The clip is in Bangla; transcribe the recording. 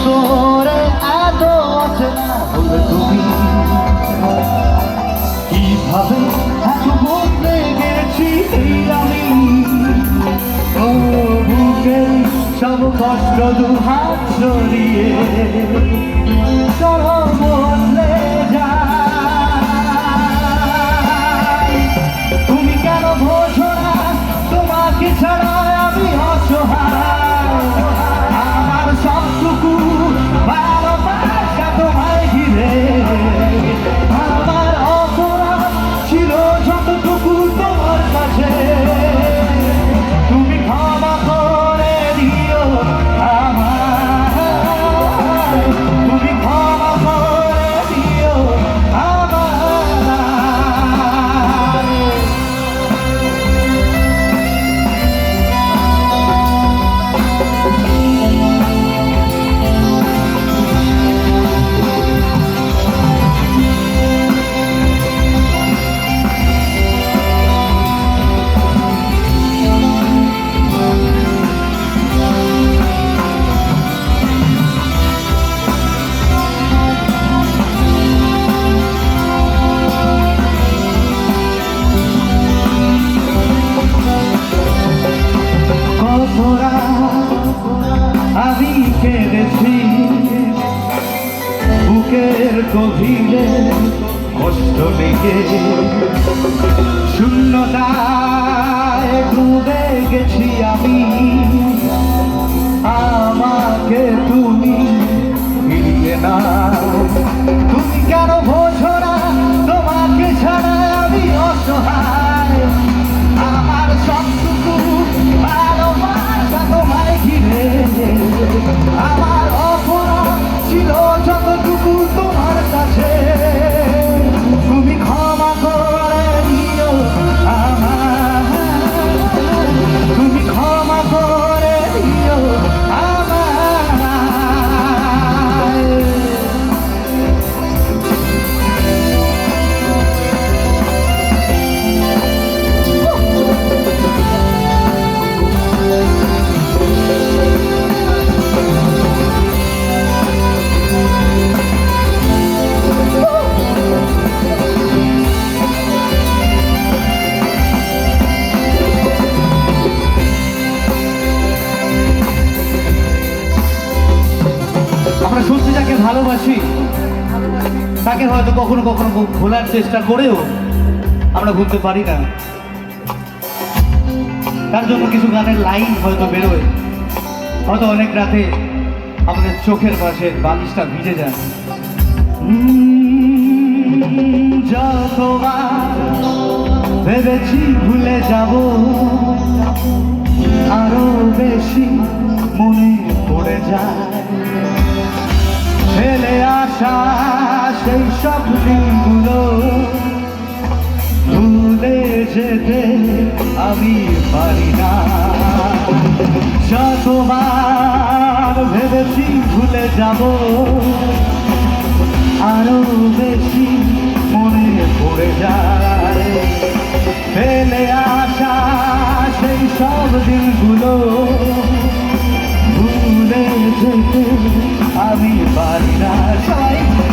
করে এত অচেনা হলে তুমি কিভাবে এত বদলে গেছি আমি ও বুকে সব কষ্ট দু হাত জড়িয়ে চলো বদলে যাই তুমি কেন বোঝো না তোমাকে ছাড়া আমি অসহায় আমার সবটুকু ভালোবাসা তোমায় ঘিরে আমার অপরাধ ছিল যতটুকু তোমার কাছে তুমি ক্ষমা করে দিও আমায় তুমি ক্ষমা করে দিও আমি কেঁদেছি বুকের গভীরে কষ্ট লেগে শূন্যতায় ডুবে গেছি আমি আমাকে তুমি ফিরিয়ে না তুমি কেন বোঝো না তোমাকে ছাড়া আমি অসহায় আমার সবটুকু ভালোবাসা তোমায় ঘিরে আমার অপরাধ ছিল যতটুকু তোমার কাছে তুমি ক্ষমা করে দিও আমায় তুমি ক্ষমা করে দিও আমায় আমরা সত্যি যাকে ভালোবাসি তাকে হয়তো কখনো কখনো ভোলার চেষ্টা করেও আমরা ভুলতে পারি না তার জন্য কিছু গানের লাইন হয়তো বেরোয় হয়তো অনেক রাতে আমাদের চোখের পাশে বালিশটা ভিজে যায় যতবার ভেবেছি ভুলে যাব আরো বেশি মনে পড়ে যায় ফেলে আসা সেই সব দিনগুলো ভুলে যেতে আমি পারি না যতবার ভেবেছি ভুলে যাব আরো বেশি মনে পড়ে যায় ফেলে আসা সেই সব দিনগুলো ভুলে যেতে আমি পারি না সবাই